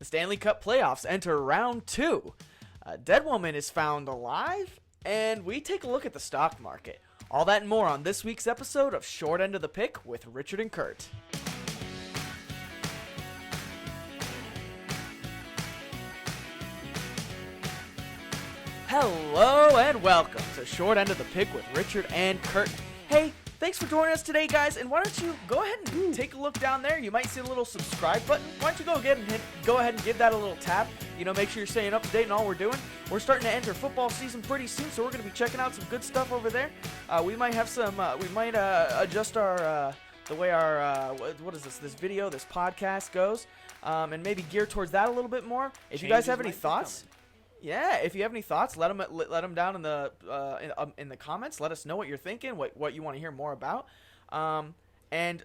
The Stanley Cup Playoffs enter round 2. A dead woman is found alive, and we take a look at the stock market. All that and more on this week's episode of Short End of the Pick with Richard and Kurt. Hello and welcome to Short End of the Pick with Richard and Kurt. Hey, thanks for joining us today, guys, and why don't you go ahead and take a look down there. You might see a little subscribe button. Why don't you go ahead and give that a little tap. Make sure you're staying up to date in all we're doing. We're starting to enter football season pretty soon, so we're going to be checking out some good stuff over there. We might have some, adjust our, the way our, this podcast goes, and maybe gear towards that a little bit more. If you guys have any thoughts, if you have any thoughts, let them down in the comments. Let us know what you're thinking, what you want to hear more about, and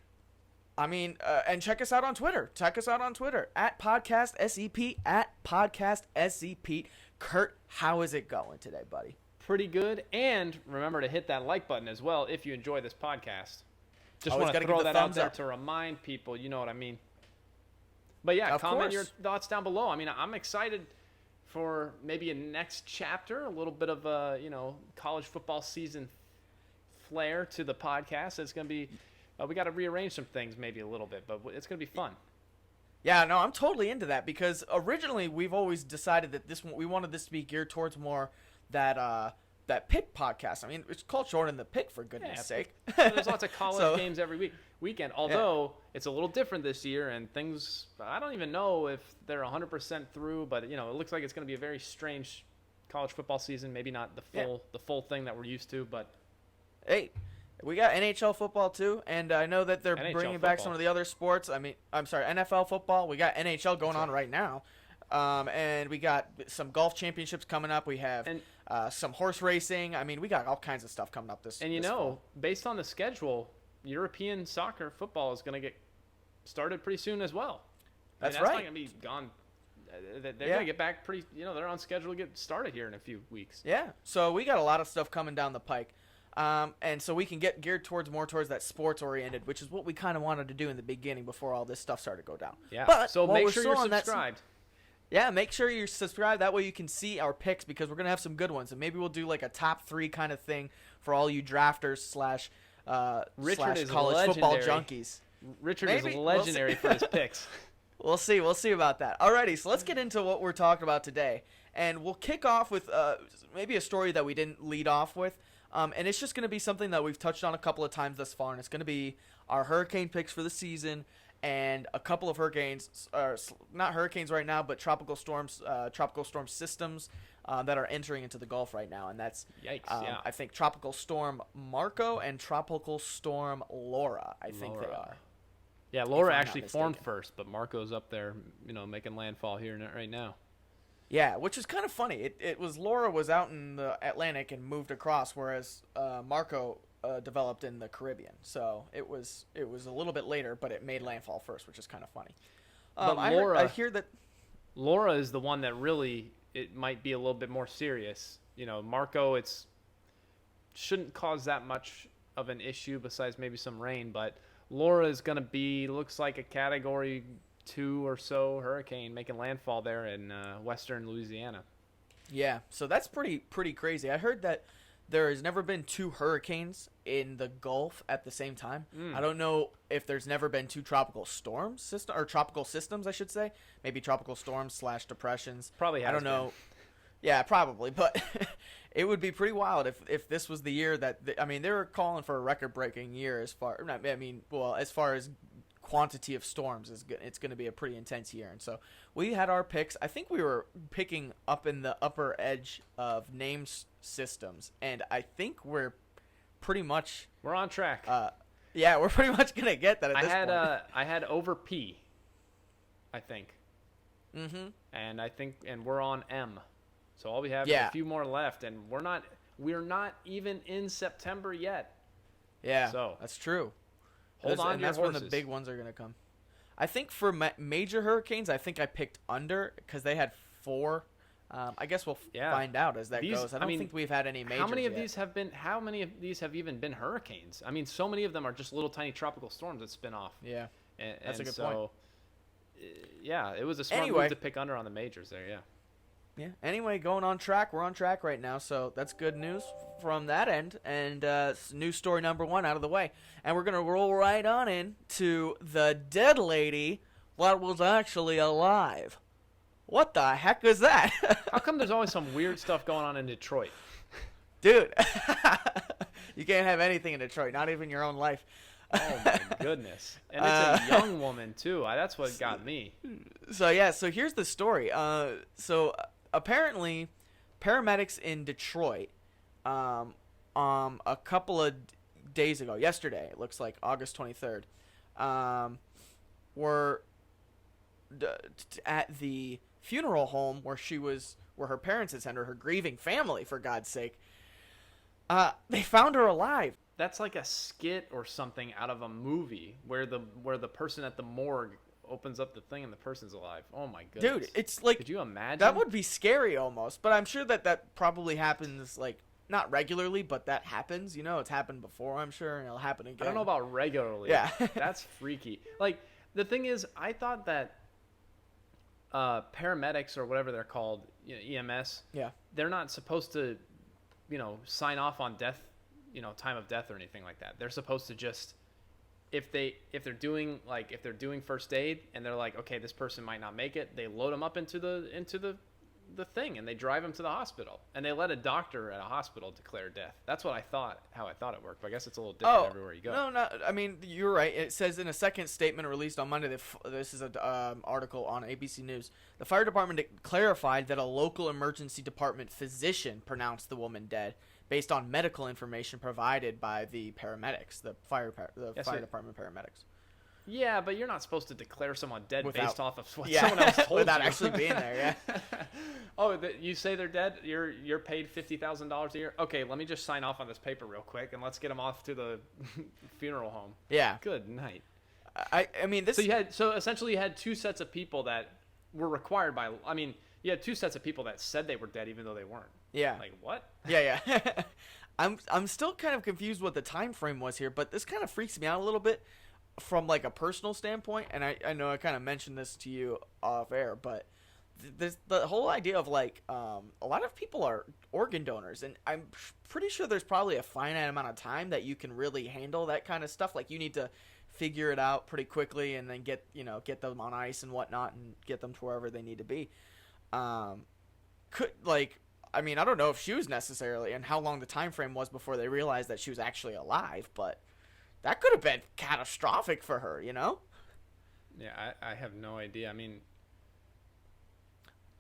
check us out on Twitter. Check us out on Twitter at PodcastSEP, at PodcastSEP. Kurt, how is it going today, buddy? Pretty good. And remember to hit that like button as well if you enjoy this podcast. Just want to throw that out there to remind people, you know what I mean. But yeah, comment your thoughts down below. I'm excited for maybe a next chapter, a little bit of a, college football season flair to the podcast. It's going to be, we got to rearrange some things maybe a little bit, but it's going to be fun. Yeah, no, I'm totally into that because originally we've always decided that we wanted this to be geared towards more that pick podcast. It's called Short in the Pick, for goodness sake. There's lots of college games every weekend, although it's a little different this year, and things, I don't even know if they're 100% through, but it looks like it's going to be a very strange college football season. Maybe not the full thing that we're used to, but hey, we got NHL football too, and I know that they're bringing back some of the other sports. NFL football. We got NHL going on right now, and we got some golf championships coming up. We have some horse racing. We got all kinds of stuff coming up this. And fall. Based on the schedule, European soccer football is going to get started pretty soon as well. That's not right. going to be gone. They're going to get back pretty. They're on schedule to get started here in a few weeks. Yeah. So we got a lot of stuff coming down the pike. And so we can get geared more towards that sports oriented, which is what we kind of wanted to do in the beginning before all this stuff started to go down. Yeah. But so make sure you're subscribed. Make sure you're subscribed. That way you can see our picks because we're going to have some good ones. And maybe we'll do like a top 3 kind of thing for all you drafters slash college football junkies. Richard is legendary for his picks. We'll see about that. Alrighty, so let's get into what we're talking about today. And we'll kick off with maybe a story that we didn't lead off with. And it's just going to be something that we've touched on a couple of times thus far, and it's going to be our hurricane picks for the season and a couple of hurricanes, not hurricanes right now, but tropical storm systems that are entering into the Gulf right now, and that's I think Tropical Storm Marco and Tropical Storm Laura. I think they are. Yeah, Laura actually formed first, but Marco's up there, making landfall here right now. Yeah, which is kind of funny. It was Laura was out in the Atlantic and moved across, whereas Marco developed in the Caribbean. So it was a little bit later, but it made landfall first, which is kind of funny. But I hear that Laura is the one that really it might be a little bit more serious. Marco shouldn't cause that much of an issue besides maybe some rain, but Laura is going to looks like a Category 2 or so hurricane making landfall there in western Louisiana. Yeah, so that's pretty crazy. I heard that there has never been 2 hurricanes in the Gulf at the same time. I don't know if there's never been 2 tropical storms or tropical systems, I should say. Maybe tropical storms / depressions. Probably has I don't know. Yeah, probably, but it would be pretty wild if this was the year that they were calling for a record-breaking year as far as quantity of storms it's going to be a pretty intense year. And so we had our picks. I think we were picking up in the upper edge of name systems, and I think we're on track. We're pretty much going to get that at this point. I had over P, I think. Mm-hmm. And we're on M. So all we have is a few more left, and we're not even in September yet. Yeah, so that's true. Hold on to your horses. When the big ones are going to come. I think for major hurricanes, I think I picked under because they had 4. I guess we'll find out as that goes. I don't think we've had any majors How many of yet. How many of these have even been hurricanes? So many of them are just little tiny tropical storms that spin off. Yeah, that's a good point. yeah, it was a smart move to pick under on the majors there. Yeah. Yeah. Anyway, going on track. We're on track right now, so that's good news from that end. And news story number 1 out of the way. And we're going to roll right on in to the dead lady that was actually alive. What the heck is that? How come there's always some weird stuff going on in Detroit? Dude, you can't have anything in Detroit, not even your own life. Oh, my goodness. And it's a young woman, too. That's what got me. So here's the story. Apparently, paramedics in Detroit, a couple of days ago, yesterday, it looks like August 23rd, were at the funeral home where her parents had sent her grieving family, for God's sake. They found her alive. That's like a skit or something out of a movie where the person at the morgue opens up the thing and the person's alive. Oh my goodness. Dude, it's like, could you imagine? That would be scary almost, but I'm sure that probably happens, like, not regularly, but that happens. It's happened before, I'm sure, and it'll happen again. I don't know about regularly. Yeah. That's freaky. Like, the thing is, I thought that paramedics or whatever they're called, EMS, yeah, they're not supposed to, sign off on death, time of death or anything like that. They're supposed to just, if they're doing first aid and they're like, okay, this person might not make it, they load them up into the thing and they drive them to the hospital and they let a doctor at a hospital declare death. That's what how I thought it worked. But I guess it's a little different everywhere you go. No, I mean, you're right. It says in a second statement released on Monday, this is an article on ABC News. The fire department clarified that a local emergency department physician pronounced the woman dead based on medical information provided by the paramedics, the fire department paramedics. Yeah, but you're not supposed to declare someone dead based off of what someone else told without you. actually being there, yeah. Oh, you say they're dead? You're paid $50,000 a year? Okay, let me just sign off on this paper real quick, and let's get them off to the funeral home. Yeah. Good night. I mean, this... So essentially you had two sets of people that were required by... I mean, you had two sets of people that said they were dead even though they weren't. Yeah. Like, what? Yeah. I'm still kind of confused what the time frame was here, but this kind of freaks me out a little bit from, like, a personal standpoint, and I know I kind of mentioned this to you off air, but the whole idea of, like, a lot of people are organ donors, and I'm pretty sure there's probably a finite amount of time that you can really handle that kind of stuff. Like, you need to figure it out pretty quickly and then get them on ice and whatnot and get them to wherever they need to be. I mean, I don't know if she was necessarily and how long the time frame was before they realized that she was actually alive, but that could have been catastrophic for her, Yeah, I have no idea. I mean,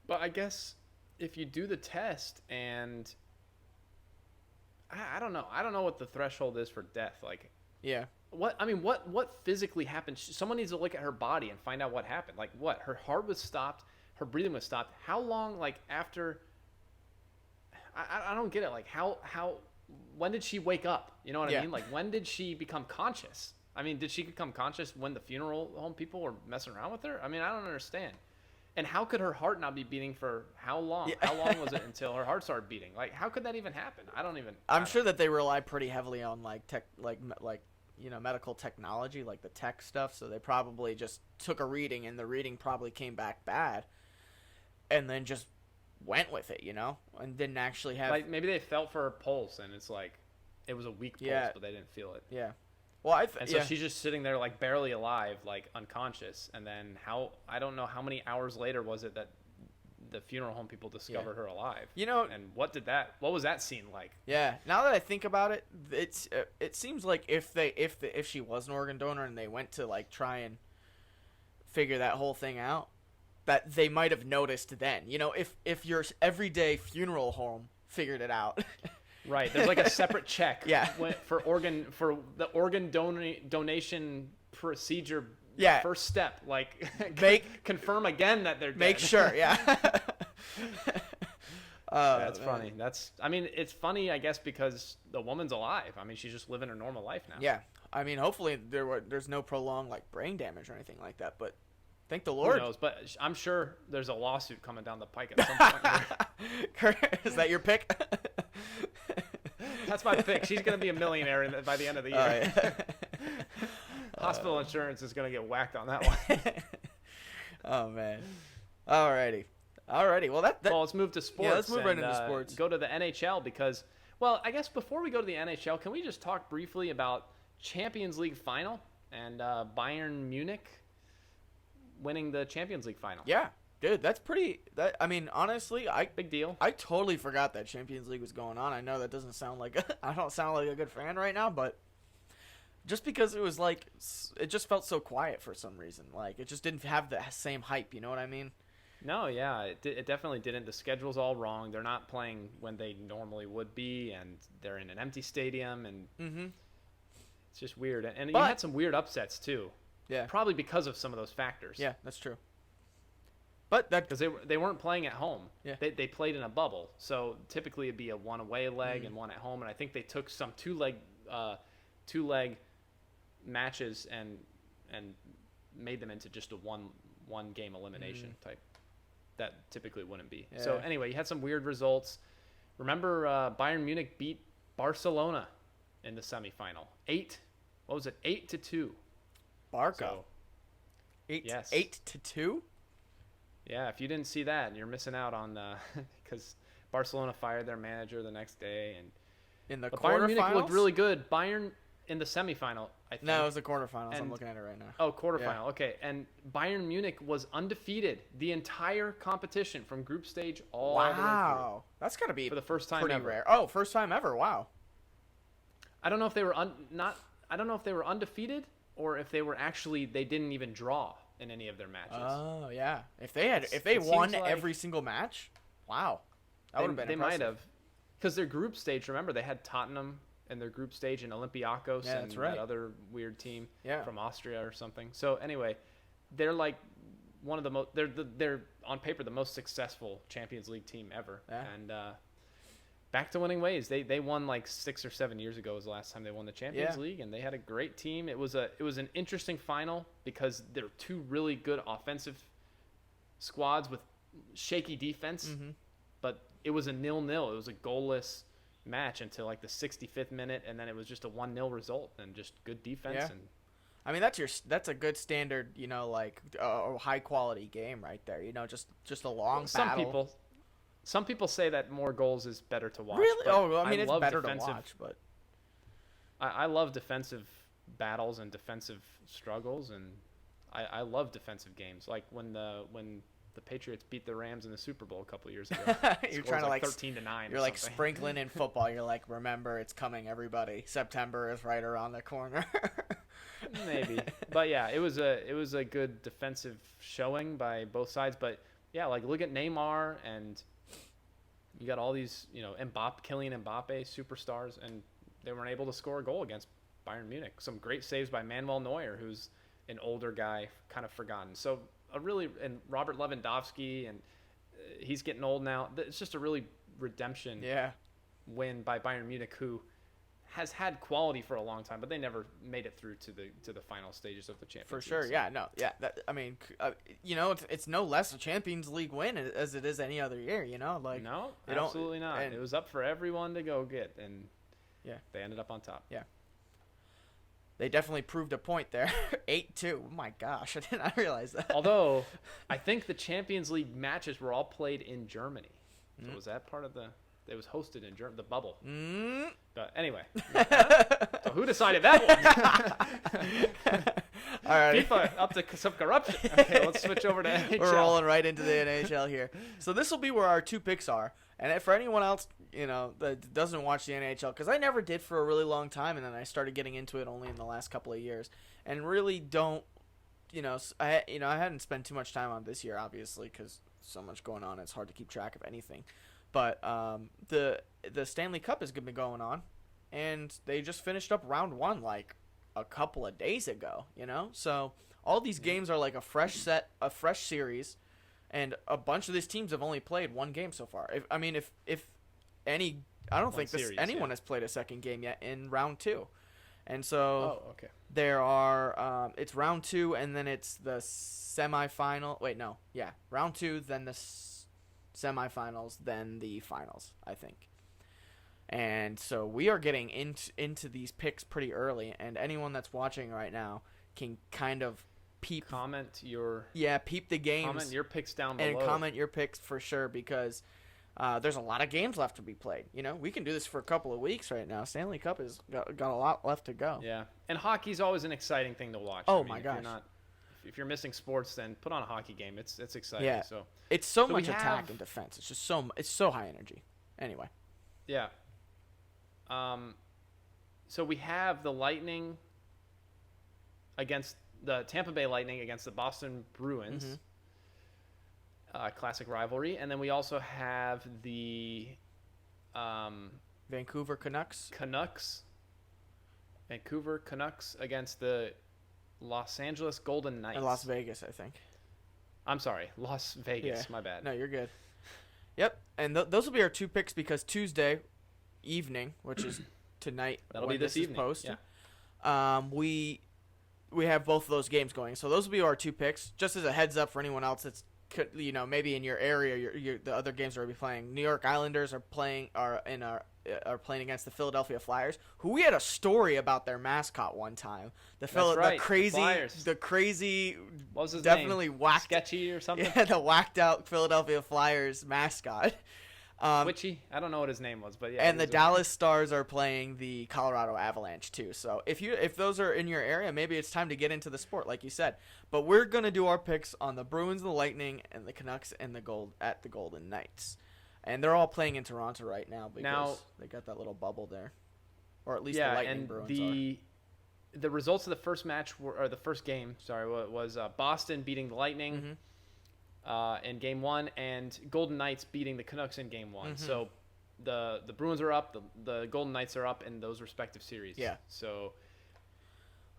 but I guess if you do the test and I don't know. I don't know what the threshold is for death. Like, yeah. What physically happened? Someone needs to look at her body and find out what happened. Like, what? Her heart was stopped. Her breathing was stopped. How long, like, after... I don't get it. Like, when did she wake up? You know what I mean? Like, when did she become conscious? I mean, did she become conscious when the funeral home people were messing around with her? I mean, I don't understand. And how could her heart not be beating for how long? Yeah. How long was it until her heart started beating? Like, how could that even happen? I'm sure that they rely pretty heavily on, like, medical technology, like the tech stuff. So they probably just took a reading, and the reading probably came back bad, and then just went with it, and didn't actually have... Like, maybe they felt for her pulse, and it's like, it was a weak pulse, but they didn't feel it. Yeah. Well, so she's just sitting there, like, barely alive, like, unconscious, and then I don't know how many hours later was it that the funeral home people discovered her alive. And what was that scene like? Yeah. Now that I think about it, it seems like if she was an organ donor and they went to, like, try and figure that whole thing out, that they might have noticed then. If your everyday funeral home figured it out. Right. There's like a separate check. Yeah. For the organ donation procedure. Yeah. First step, like, confirm again that they're dead. Make sure. Yeah. That's funny. It's funny, I guess, because the woman's alive. I mean, she's just living her normal life now. Yeah. I mean, hopefully there's no prolonged, like, brain damage or anything like that, but thank the Lord. Who knows? But I'm sure there's a lawsuit coming down the pike at some point. Kurt, is that your pick? That's my pick. She's going to be a millionaire by the end of the year. Hospital insurance is going to get whacked on that one. Oh man. Alrighty. Well, well, let's move to sports. Yeah, let's move right into sports. Go to the NHL because, well, I guess before we go to the NHL, can we just talk briefly about Champions League final and Bayern Munich winning the Champions League final? Yeah, dude, that's pretty. I mean, honestly, big deal. I totally forgot that Champions League was going on. I know that doesn't sound like I don't sound like a good fan right now, but just because it was like it just felt so quiet for some reason. Like it just didn't have the same hype. You know what I mean? No, yeah, it definitely didn't. The schedule's all wrong. They're not playing when they normally would be, and they're in an empty stadium, and it's just weird. And you had some weird upsets too. Yeah, probably because of some of those factors. Yeah, that's true. But that because they weren't playing at home. Yeah, they played in a bubble, so typically it'd be a one away leg and one at home. And I think they took some two leg matches and made them into just a one game elimination type. That typically wouldn't be. Yeah. So anyway, you had some weird results. Remember, Bayern Munich beat Barcelona in the semifinal. 8-2. Barca. So, 8-2. Yeah, if you didn't see that, you're missing out on because Barcelona fired their manager the next day, and in the Bayern Munich looked really good. Bayern in the semifinal, I think. No, it was the quarterfinals. I'm looking at it right now. Oh, quarterfinal. Yeah. Okay, and Bayern Munich was undefeated the entire competition from group stage all the way through. Wow, that's got to be for the first time pretty ever. Rare. Oh, first time ever. Wow. I don't know if they were I don't know if they were undefeated or if they were actually they didn't even draw in any of their matches. Oh yeah, if they won like every single match, wow, that would have been. They impressive. might have, because their group stage. Remember, they had Tottenham in their group stage and Olympiacos and that other weird team from Austria or something. So anyway, they're like one of the most. They're on paper the most successful Champions League team ever, and back to winning ways. They won like 6 or 7 years ago was the last time they won the Champions League, and they had a great team. It was an interesting final because there were two really good offensive squads with shaky defense, but it was a 0-0. It was a goalless match until like the 65th minute, and then it was just a 1-0 result and just good defense. Yeah. And I mean that's a good standard, like high quality game right there. Just a long battle. Some people say that more goals is better to watch. Really? Oh, I mean, it's better to watch, but I love defensive battles and defensive struggles, and I love defensive games. Like when the Patriots beat the Rams in the Super Bowl a couple years ago. You're trying to like 13-9. You're like sprinkling in football. You're like, remember, it's coming, everybody. September is right around the corner. Maybe, but yeah, it was a good defensive showing by both sides. But yeah, like look at Neymar and. You got all these, Kylian Mbappe superstars, and they weren't able to score a goal against Bayern Munich. Some great saves by Manuel Neuer, who's an older guy, kind of forgotten. So and Robert Lewandowski, and he's getting old now. It's just a really redemption win by Bayern Munich, who has had quality for a long time, but they never made it through to the final stages of the Champions League. For sure, yeah, no, yeah. It's no less a Champions League win as it is any other year. Like no, absolutely not. And it was up for everyone to go get, and they ended up on top. Yeah, they definitely proved a point there. 8-2. Oh my gosh, I did not realize that. Although I think the Champions League matches were all played in Germany. So was that part of the? It was hosted in Germany, the bubble. But anyway, so who decided that one? All right. FIFA up to some corruption. Okay, let's switch over to NHL. We're rolling right into the NHL here. So this will be where our two picks are. And for anyone else, that doesn't watch the NHL, because I never did for a really long time, and then I started getting into it only in the last couple of years, and really don't, I hadn't spent too much time on this year, obviously, because so much going on. It's hard to keep track of anything. But the Stanley Cup has been going on, and they just finished up round one like a couple of days ago, So all these games are like a fresh series, and a bunch of these teams have only played one game so far. If any, I don't think anyone has played a second game yet in round two. And so there are it's round two, and then it's the semifinal. Wait, no. Yeah, round two, then the semifinals, then the finals, I think. And so we are getting into these picks pretty early, and anyone that's watching right now can kind of comment your peep the games. Comment your picks down below. And comment your picks for sure, because there's a lot of games left to be played. You know, we can do this for a couple of weeks right now. Stanley Cup has got a lot left to go. Yeah, and hockey's always an exciting thing to watch. Oh, my gosh. If you're missing sports, then put on a hockey game. It's exciting. Yeah. So it's so much attack and defense. It's just it's so high energy. Anyway. Yeah. So we have the Lightning against the Tampa Bay Lightning against the Boston Bruins. Classic rivalry. And then we also have the Vancouver Canucks. Vancouver Canucks against the Los Angeles Golden Knights. And Las Vegas, I think. I'm sorry, Las Vegas. Yeah. My bad. No, you're good. Yep, and those will be our two picks, because Tuesday evening, which is tonight, that'll be this evening. Post, we have both of those games going. So those will be our two picks. Just as a heads up for anyone else that's maybe in your area, the other games we'll be playing. New York Islanders are playing against the Philadelphia Flyers, who we had a story about their mascot one time. The crazy, what was his definitely name? whacked, sketchy or something. Yeah, the whacked out Philadelphia Flyers mascot. Witchy? I don't know what his name was, but yeah. And the Dallas Stars are playing the Colorado Avalanche too. So if those are in your area, maybe it's time to get into the sport, like you said. But we're gonna do our picks on the Bruins, the Lightning, and the Canucks and the Golden Knights. And they're all playing in Toronto right now because they got that little bubble there, or at least the Lightning and Bruins are. The results of the first match the first game, was Boston beating the Lightning in Game 1, and Golden Knights beating the Canucks in Game 1. So the Bruins are up, the Golden Knights are up in those respective series. Yeah. So,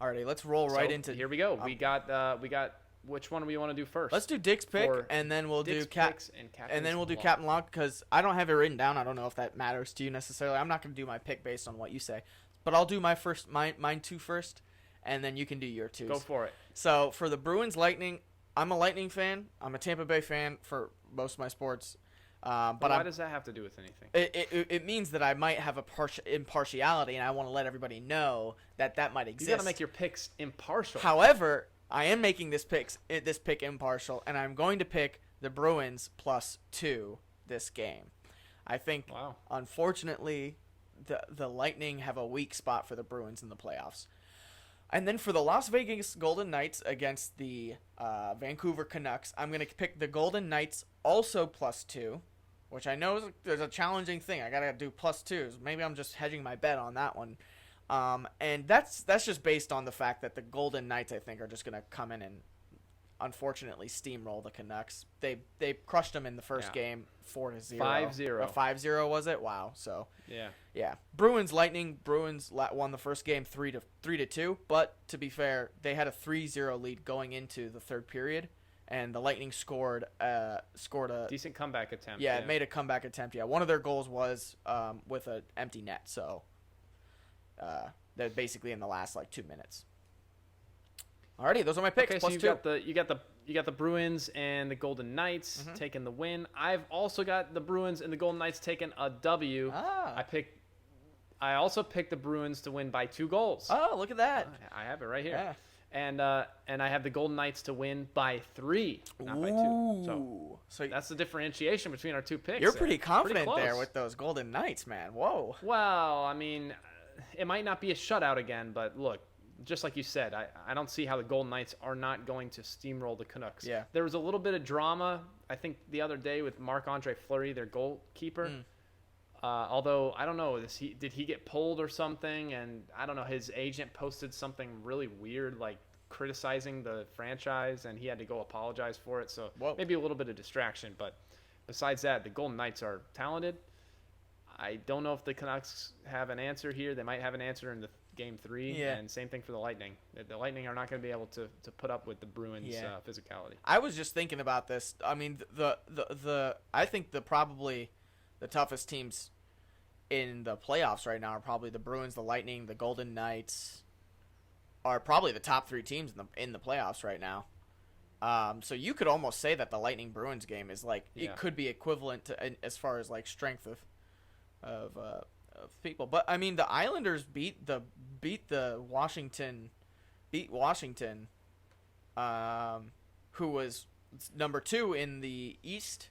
alrighty, let's roll right into. Here we go. We got which one do we want to do first? Let's do Dick's pick, and then we'll do Captain Lock, because I don't have it written down. I don't know if that matters to you necessarily. I'm not going to do my pick based on what you say, but I'll do mine two first, and then you can do your twos. Go for it. So for the Bruins Lightning, I'm a Lightning fan. I'm a Tampa Bay fan for most of my sports. But why does that have to do with anything? It means that I might have a impartiality, and I want to let everybody know that might exist. You got to make your picks impartial. However, I am making this pick impartial, and I'm going to pick the Bruins +2 this game. I think, unfortunately, the Lightning have a weak spot for the Bruins in the playoffs. And then for the Las Vegas Golden Knights against the Vancouver Canucks, I'm going to pick the Golden Knights also +2, which I know is a challenging thing. I got to do +2s. Maybe I'm just hedging my bet on that one. And that's just based on the fact that the Golden Knights, I think, are just going to come in and unfortunately steamroll the Canucks. They crushed them in the first game 4-0. 5-0. 5-0 was it? Wow. So yeah. Bruins won the first game 3-2, but to be fair, they had a 3-0 lead going into the third period, and the Lightning scored a decent comeback attempt. Yeah, it made a comeback attempt. Yeah, one of their goals was with an empty net. So they're basically in the last 2 minutes. Alrighty, those are my picks. Okay, so you got the Bruins and the Golden Knights taking the win. I've also got the Bruins and the Golden Knights taking a W. I also picked the Bruins to win by 2 goals. Oh, look at that! I have it right here. Yeah. And I have the Golden Knights to win by 3, not by 2. So that's the differentiation between our two picks. You're pretty confident there with those Golden Knights, man. Whoa. Well, I mean, it might not be a shutout again, but look, just like you said, I don't see how the Golden Knights are not going to steamroll the Canucks. Yeah. There was a little bit of drama, I think, the other day with Marc-Andre Fleury, their goalkeeper. Although, I don't know, did he get pulled or something? And I don't know, his agent posted something really weird, criticizing the franchise, and he had to go apologize for it. So maybe a little bit of distraction. But besides that, the Golden Knights are talented. I don't know if the Canucks have an answer here. They might have an answer in the Game 3, and same thing for the Lightning. The Lightning are not going to be able to put up with the Bruins' physicality. I was just thinking about this. I mean, I think probably the toughest teams in the playoffs right now are probably the Bruins, the Lightning, the Golden Knights. Are probably the top 3 teams in the playoffs right now. So you could almost say that the Lightning Bruins game is it could be equivalent to as far as strength of people. But I mean, the Islanders beat Washington who was number 2 in the East.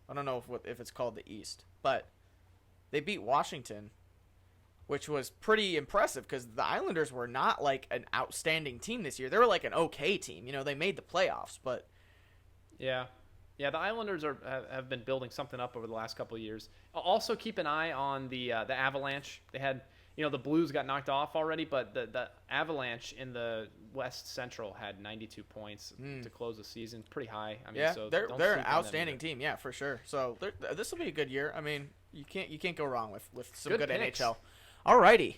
I don't know if it's called the East, but they beat Washington, which was pretty impressive because the Islanders were not like an outstanding team this year. They were like an okay team. You know, they made the playoffs, but yeah, the Islanders have been building something up over the last couple of years. Also, keep an eye on the Avalanche. They had, the Blues got knocked off already, but the Avalanche in the West Central had 92 points to close the season. Pretty high. I mean, yeah, so they're an outstanding team. Yeah, for sure. So this will be a good year. I mean, you can't go wrong with some good NHL. Alrighty.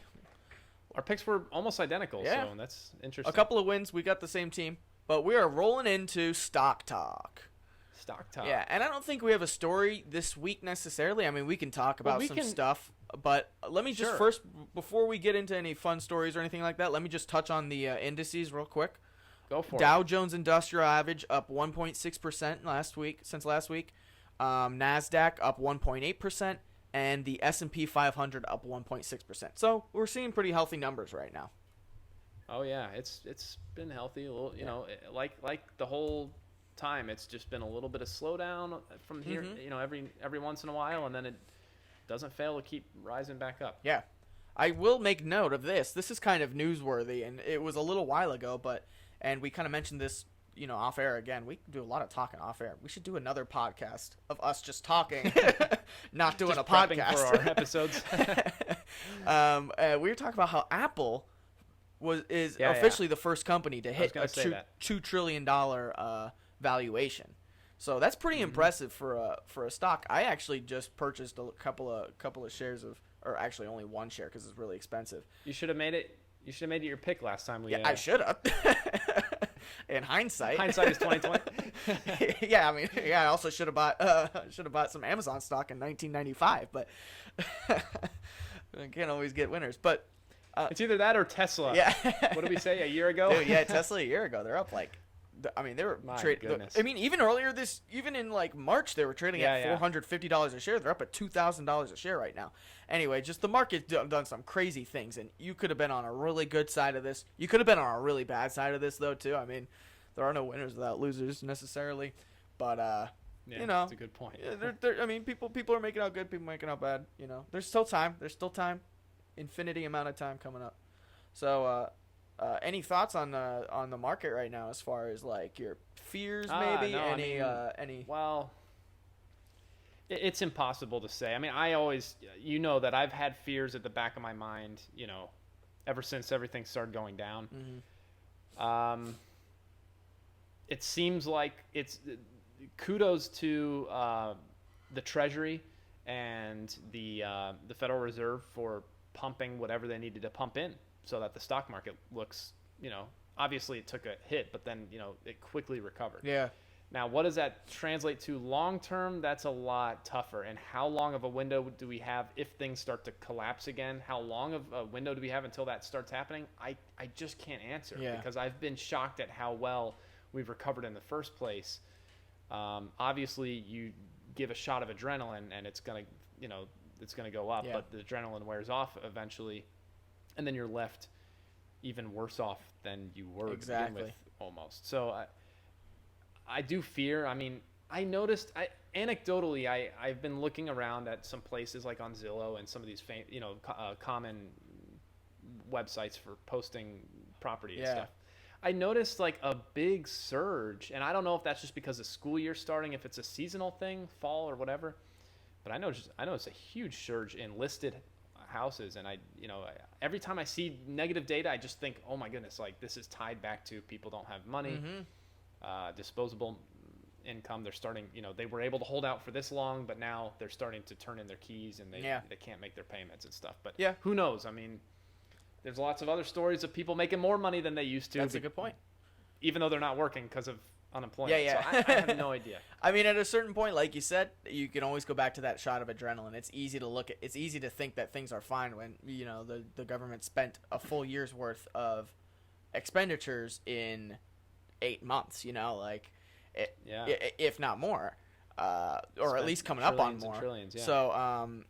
Our picks were almost identical, so that's interesting. A couple of wins. We got the same team, but we are rolling into Stock Talk. Yeah, and I don't think we have a story this week necessarily. I mean, we can talk about some stuff, but let me just first, before we get into any fun stories or anything like that, let me just touch on the indices real quick. Go for it. Dow Jones Industrial Average up 1.6% since last week. NASDAQ up 1.8%, and the S&P 500 up 1.6%. So we're seeing pretty healthy numbers right now. Oh yeah, it's been healthy. A little, like the whole time, it's just been a little bit of slowdown from here, every once in a while, and then it doesn't fail to keep rising back up. Yeah. I will make note of this. This is kind of newsworthy, and it was a little while ago, and we kind of mentioned this, off air again. We do a lot of talking off air. We should do another podcast of us just talking, not doing just a podcast for our episodes. We were talking about how Apple is officially the first company to hit a $2 trillion valuation. So that's pretty impressive for a stock. I actually just purchased a couple of shares or actually only one share because it's really expensive. You should have made it. You should have made it your pick last time. I should have. In hindsight is 2020. Yeah, I mean, I also should have bought some Amazon stock in 1995, but I can't always get winners. But it's either that or Tesla. Yeah. What did we say a year ago? Dude, yeah, Tesla a year ago. They're up like. I mean, they were trading. I mean, even earlier even in like March, they were trading at $450 a share. They're up at $2,000 a share right now. Anyway, just the market's done some crazy things, and you could have been on a really good side of this. You could have been on a really bad side of this, though, too. I mean, there are no winners without losers necessarily, but that's a good point. I mean, people are making out good, people making out bad. There's still time. Infinity amount of time coming up. So. Any thoughts on the market right now as far as like your fears, maybe? Any? Well, it's impossible to say. I mean, I always, that I've had fears at the back of my mind, ever since everything started going down. Mm-hmm. It seems like it's kudos to the Treasury and the Federal Reserve for pumping whatever they needed to pump in, so that the stock market looks, obviously it took a hit, but then, it quickly recovered. Yeah. Now, what does that translate to long term? That's a lot tougher. And how long of a window do we have if things start to collapse again? How long of a window do we have until that starts happening? I just can't answer because I've been shocked at how well we've recovered in the first place. Obviously, you give a shot of adrenaline and it's going to go up, but the adrenaline wears off eventually. And then you're left even worse off than you were to begin with, almost. So I do fear. I mean, I noticed anecdotally, I've been looking around at some places like on Zillow and some of these common websites for posting property and stuff. I noticed like a big surge, and I don't know if that's just because the school year's starting, if it's a seasonal thing, fall or whatever. But I know it's a huge surge in listed houses, and every time I see negative data, I just think, oh my goodness, like this is tied back to people don't have money, disposable income. They're starting, they were able to hold out for this long, but now they're starting to turn in their keys and they can't make their payments and stuff. But who knows? I mean, there's lots of other stories of people making more money than they used to. That's a good point. Even though they're not working because of unemployment. So I have no idea. I mean, at a certain point, like you said, you can always go back to that shot of adrenaline. It's easy to think that things are fine when the government spent a full year's worth of expenditures in 8 months. If not more, or at least coming up on more. Trillions, yeah. So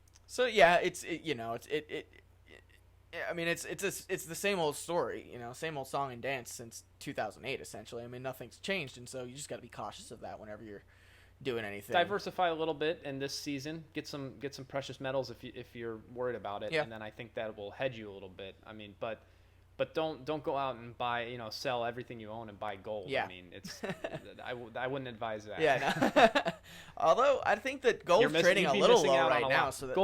I mean, it's the same old story, you know, same old song and dance since 2008, essentially. I mean, nothing's changed, and so you just got to be cautious of that whenever you're doing anything. Diversify a little bit in this season. Get some precious metals if you're worried about it, and then I think that will hedge you a little bit. I mean, but don't go out and buy, you know, sell everything you own and buy gold. Yeah. I mean, it's I wouldn't advise that. Yeah. No. Although I think that gold's trading a little low right now, so that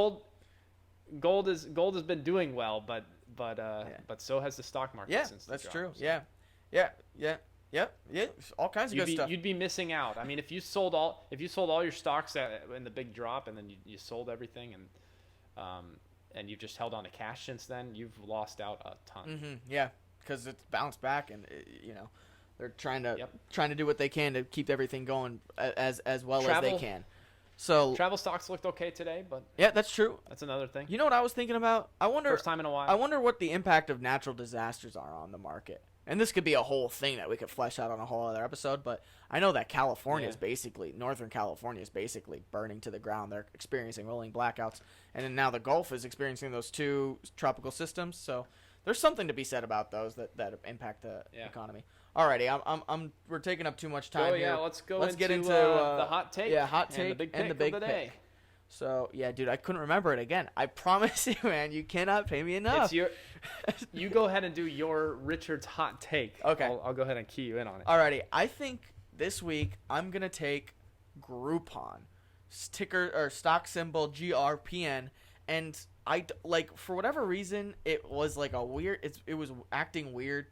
gold has been doing well, but so has the stock market. Yeah, since that's the true. drop, Yeah. All kinds of good stuff. You'd be missing out. I mean, if you sold all your stocks in the big drop, and then you sold everything, and you've just held on to cash since then, you've lost out a ton. Mm-hmm. Yeah, because it's bounced back, and you know, they're trying to do what they can to keep everything going as well as they can. So travel stocks looked okay today, but yeah, that's true. That's another thing. You know what I was thinking about? First time in a while. I wonder what the impact of natural disasters are on the market. And this could be a whole thing that we could flesh out on a whole other episode, but I know that Northern California is basically burning to the ground. They're experiencing rolling blackouts, and then now the Gulf is experiencing those two tropical systems. So there's something to be said about those that impact the economy. Alrighty, we're taking up too much time here. Let's get into the hot take. Yeah, hot take and the big pick. So yeah, dude, I couldn't remember it again. I promise you, man, you cannot pay me enough. You go ahead and do your Richard's hot take. Okay, I'll go ahead and key you in on it. Alrighty, I think this week I'm gonna take Groupon, ticker or stock symbol GRPN, and for whatever reason it was like a weird. It was acting weird.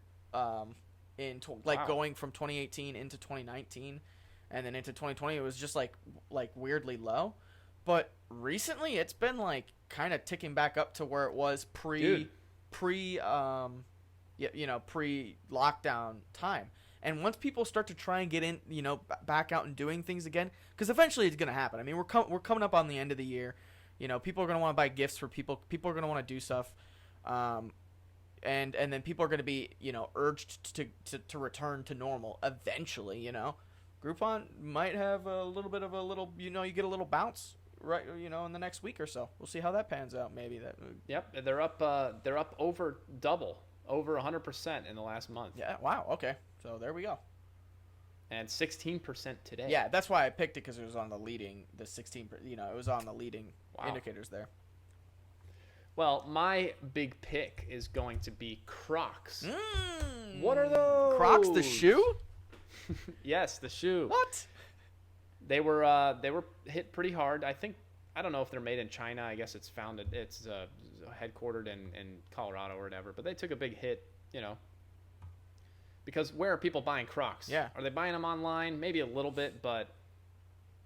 Going from 2018 into 2019, and then into 2020, it was just like weirdly low. But recently, it's been like kind of ticking back up to where it was pre lockdown time. And once people start to try and get in, you know, back out and doing things again, because eventually it's gonna happen. I mean, we're coming up on the end of the year. You know, people are gonna want to buy gifts for people. People are gonna want to do stuff. And then people are going to be, you know, urged to return to normal eventually, you know. Groupon might have a little bit of you get a little bounce, right, you know, in the next week or so. We'll see how that pans out, maybe. Yep, they're up over double, over 100% in the last month. Yeah, wow, okay. So there we go. And 16% today. Yeah, that's why I picked it, because it was on the 16%, you know, it was on the leading indicators there. Well, my big pick is going to be Crocs. What are those? Crocs, the shoe? Yes, the shoe. What? They were hit pretty hard. I don't know if they're made in China. I guess it's headquartered in Colorado or whatever. But they took a big hit, you know. Because where are people buying Crocs? Yeah. Are they buying them online? Maybe a little bit, but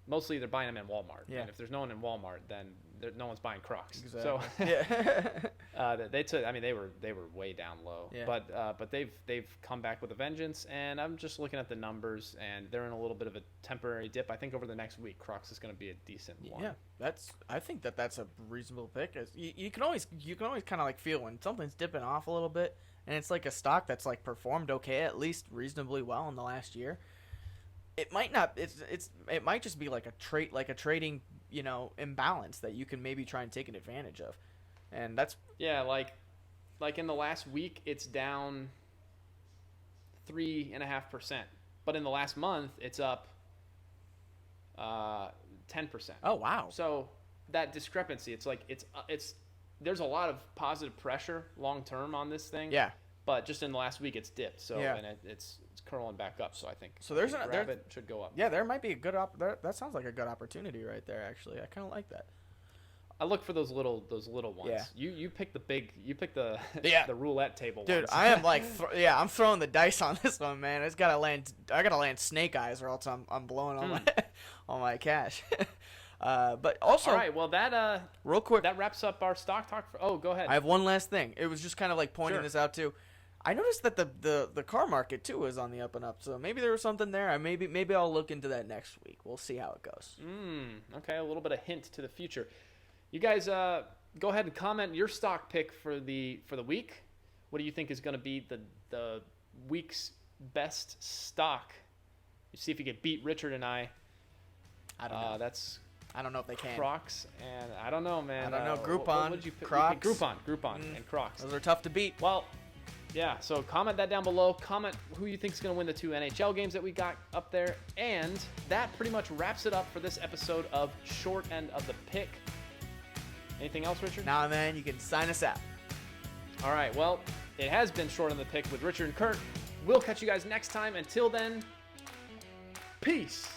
mostly they're buying them in Walmart. Yeah. And if there's no one in Walmart, then no one's buying Crocs. Exactly. So yeah. they took. I mean, they were way down low. Yeah. But they've come back with a vengeance. And I'm just looking at the numbers, and they're in a little bit of a temporary dip. I think over the next week, Crocs is going to be a decent one. Yeah, I think that's a reasonable pick. You can always kind of like feel when something's dipping off a little bit, and it's like a stock that's like performed okay, at least reasonably well in the last year. It might not. It might just be like a trading, you know, imbalance that you can maybe try and take an advantage of, and that's like in the last week it's down 3.5%, but in the last month it's up 10%. Oh wow! So that discrepancy, it's like it's there's a lot of positive pressure long term on this thing. Yeah. But just in the last week it's dipped. So yeah. And it's curling back up. So I think it should go up. Yeah, there might be a good that sounds like a good opportunity right there. Actually, I kind of like that. I look for those little ones. Yeah. You pick the the roulette table. Dude, ones. I am like I'm throwing the dice on this one, man. I gotta land snake eyes, or else I'm blowing all my cash. But also, all right. Well, that real quick, that wraps up our stock talk. Go ahead. I have one last thing. It was just kind of like pointing this out too. I noticed that the car market too is on the up and up. So maybe there was something there. Maybe I'll look into that next week. We'll see how it goes. Okay, a little bit of hint to the future. You guys, go ahead and comment your stock pick for the week. What do you think is going to be the week's best stock? You see if you can beat Richard and I. I don't know. I don't know if they can. Crocs and I don't know, man. I don't know. Groupon, what would you pick? Crocs. Groupon, and Crocs. Those are tough to beat. Well, yeah. So comment that down below. Comment who you think is going to win the 2 NHL games that we got up there, and that pretty much wraps it up for this episode of Short End of the Pick. Anything else, Richard? Nah, man. You can sign us out. All right. Well, it has been Short End of the Pick with Richard and Kurt. We'll catch you guys next time. Until then, peace.